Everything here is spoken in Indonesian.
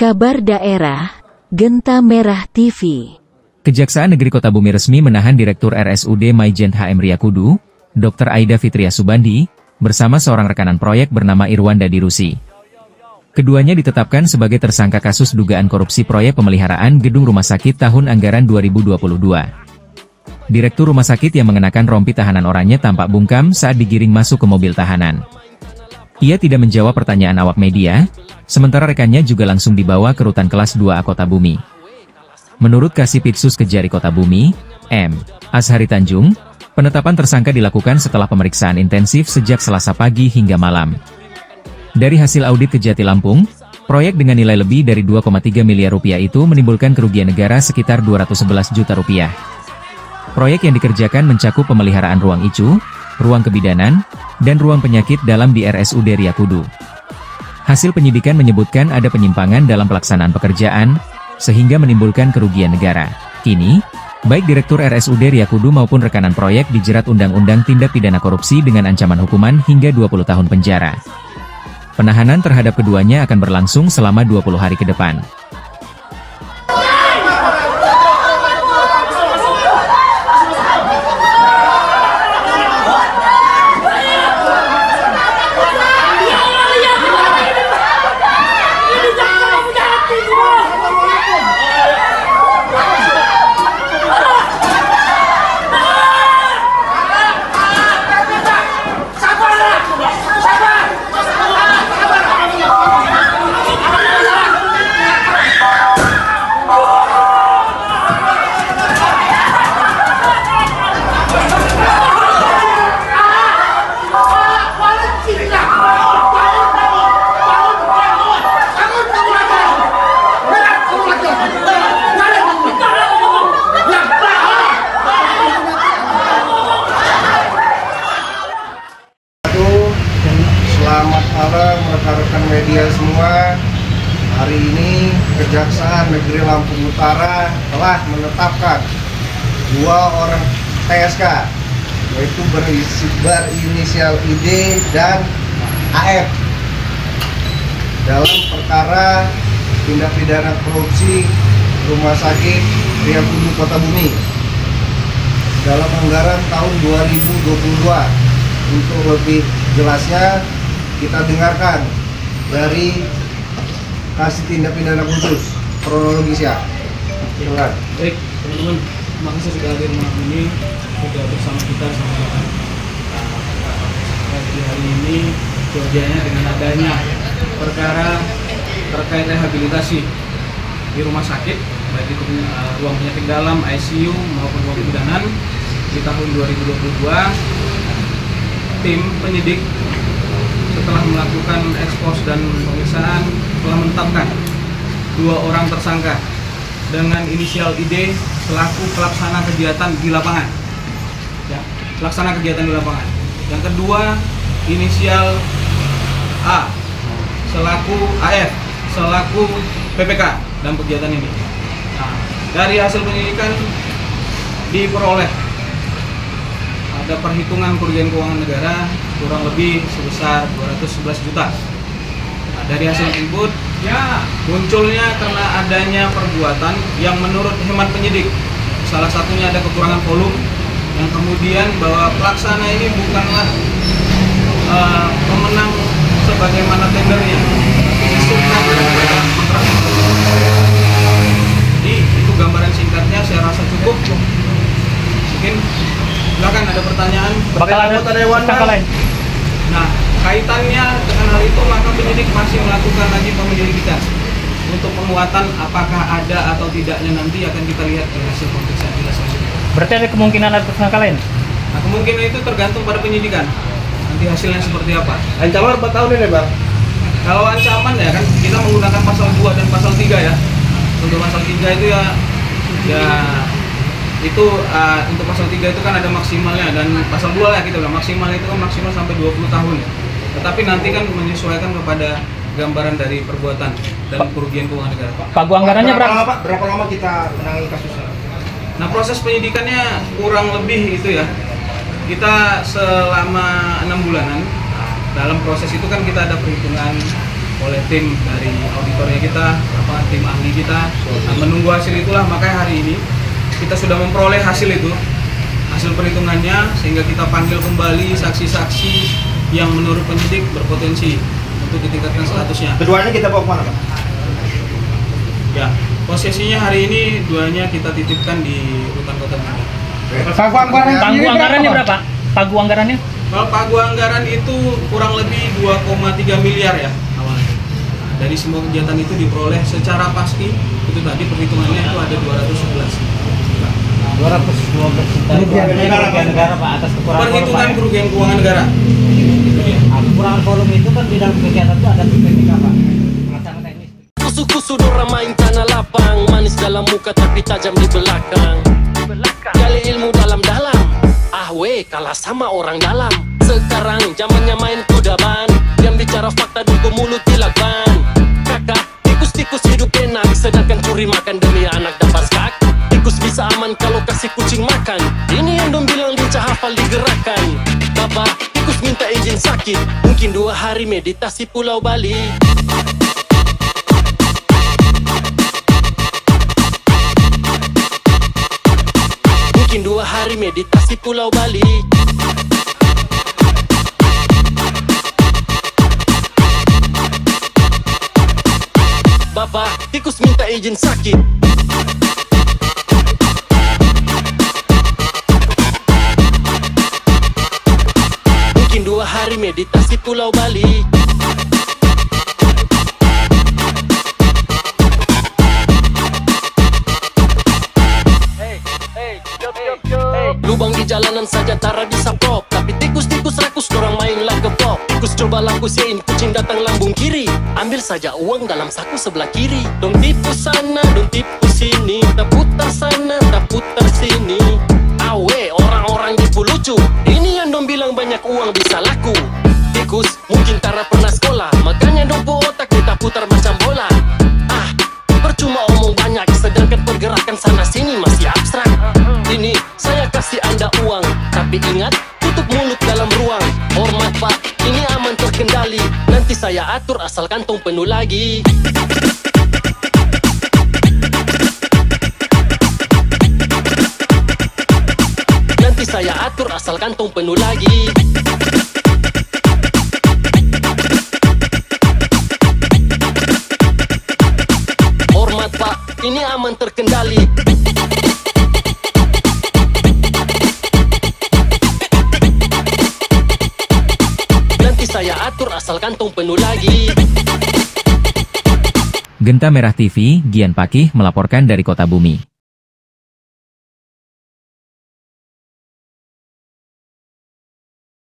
Kabar Daerah, Genta Merah TV. Kejaksaan Negeri Kota Bumi resmi menahan Direktur RSUD Maijen HM Riyakudu, Dr. Aida Fitria Subandi, bersama seorang rekanan proyek bernama Irwanda Dirusi. Keduanya ditetapkan sebagai tersangka kasus dugaan korupsi proyek pemeliharaan gedung rumah sakit tahun anggaran 2022. Direktur rumah sakit yang mengenakan rompi tahanan oranye tampak bungkam saat digiring masuk ke mobil tahanan. Ia tidak menjawab pertanyaan awak media, sementara rekannya juga langsung dibawa ke rutan kelas 2A Kota Bumi. Menurut Kasipitsus Kejari Kota Bumi, M. Azhari Tanjung, penetapan tersangka dilakukan setelah pemeriksaan intensif sejak Selasa pagi hingga malam. Dari hasil audit Kejati Lampung, proyek dengan nilai lebih dari 2,3 miliar rupiah itu menimbulkan kerugian negara sekitar 211 juta rupiah. Proyek yang dikerjakan mencakup pemeliharaan ruang ICU, ruang kebidanan, dan ruang penyakit dalam di RSUD Riyakudu. Hasil penyidikan menyebutkan ada penyimpangan dalam pelaksanaan pekerjaan, sehingga menimbulkan kerugian negara. Kini, baik Direktur RSUD Riyakudu maupun rekanan proyek dijerat Undang-Undang Tindak Pidana Korupsi dengan ancaman hukuman hingga 20 tahun penjara. Penahanan terhadap keduanya akan berlangsung selama 20 hari ke depan. Selamat malam rekan-rekan media semua. Hari ini Kejaksaan Negeri Lampung Utara telah menetapkan 2 orang TSK, yaitu berinisial ID dan AF dalam perkara tindak pidana korupsi Rumah Sakit Riyakudu Kota Bumi dalam anggaran tahun 2022. Untuk lebih jelasnya, kita dengarkan dari Kasih Tindak Pidana Khusus kronologisnya. Silakan. Baik, teman-teman, terima kasih sudah hadir malam ini, sudah bersama kita sama di hari ini. Tujuannya dengan adanya perkara terkait rehabilitasi di rumah sakit, baik itu ruang penyakit dalam, ICU maupun ruang kebidanan di tahun 2022. Tim penyidik setelah melakukan ekspos dan pemeriksaan telah menetapkan 2 orang tersangka dengan inisial ID selaku pelaksana kegiatan di lapangan. Ya, pelaksana kegiatan di lapangan. Yang kedua, inisial A selaku AF selaku PPK dalam kegiatan ini. Nah, dari hasil penyidikan diperoleh ada perhitungan kerugian keuangan negara kurang lebih sebesar 211 juta. Nah, dari hasil input, munculnya karena adanya perbuatan yang menurut hemat penyidik, salah satunya ada kekurangan volume, yang kemudian bahwa pelaksana ini bukanlah pemenang sebagaimana tendernya, disebutkan Jadi itu gambaran singkatnya, saya rasa cukup. Mungkin silakan ada pertanyaan. Bakal ada anggota dewan lain. Nah, kaitannya dengan hal itu maka penyidik masih melakukan lagi penyelidikan untuk penguatan apakah ada atau tidaknya nanti akan kita lihat dari hasil pemeriksaan kita selanjutnya. Berarti ada kemungkinan ada tersangka lain? Nah, kemungkinan itu tergantung pada penyidikan. Nanti hasilnya seperti apa. Ancaman 4 tahun ini, Bang. Kalau ancaman ya kan kita menggunakan pasal 2 dan pasal 3 ya. Untuk pasal 3 itu ya itu untuk pasal 3 itu kan ada maksimalnya, dan pasal 2 lah kita bilang maksimal itu kan maksimal sampai 20 tahun ya. Tetapi nanti kan menyesuaikan kepada gambaran dari perbuatan dan kerugian keuangan negara. Pagu anggarannya berapa? Berapa lama kita menangani kasusnya? Nah, proses penyidikannya kurang lebih itu ya. Kita selama 6 bulanan. Dalam proses itu kan kita ada perhitungan oleh tim dari auditornya kita, lapangan tim ahli kita. Nah, menunggu hasil itulah makanya hari ini kita sudah memperoleh hasil itu, hasil perhitungannya, sehingga kita panggil kembali saksi-saksi yang menurut penyidik berpotensi untuk ditingkatkan statusnya. Keduanya kita bawa kemana, Pak? Ya, posisinya hari ini duanya kita titipkan di rutan Kota Bumi. Pagu anggarannya berapa? Pagu anggarannya? Kalau pagu anggaran itu kurang lebih 2,3 miliar ya awalnya. Nah, dari semua kegiatan itu diperoleh secara pasti, itu tadi perhitungannya itu ada 211. 212 juta kerugian negara Pak atas kekurangan Perhitungan kerugian keuangan negara. kekurangan volume itu kan di dalam kegiatan itu ada PPK Pak. Pelaksanaan teknis. Kusu-kusu dorang main tanah lapang, manis dalam muka tapi tajam di belakang. Gali ilmu dalam-dalam, kalah sama orang dalam. Sekarang zamannya main kudaban, yang bicara fakta duku mulut dilakban. Kakak, tikus-tikus hidup enak, sedangkan curi makan demi anak dapat skak. Tikus bisa aman kalau kasih kucing makan. Ini yang dong bilang lincah hafal digerakkan. Bapak, tikus minta izin sakit, mungkin 2 hari meditasi Pulau Bali. Mungkin 2 hari meditasi Pulau Bali. Bapak, tikus minta izin sakit. Mungkin 2 hari meditasi Pulau Bali. Lubang di jalanan saja tara disaprok, tapi tikus-tikus rakus dorang main like a pop. Tikus coba lakusin, kucing datang lambung kiri, ambil saja uang dalam saku sebelah kiri. Dong tipu sana, dong tipu sini, tak putar sana, tak putar sini. Awe, orang-orang tipu lucu, ini yang dong bilang banyak uang bisa laku. Tikus mungkin tara pernah sekolah, makanya dong pu otak kita putar macam bola. Percuma omong banyak, sedangkan pergerakan sana sini masih abstrak. Ini saya kasih Anda uang, tapi ingat, tutup mulut dalam ruang. Hormat Pak, ini aman terkendali, nanti saya atur asal kantong penuh lagi. Nanti saya atur asal kantong penuh lagi. Hormat Pak, ini aman terkendali. Nanti saya atur asal kantong penuh lagi. Genta Merah TV, Gian Pakih melaporkan dari Kota Bumi.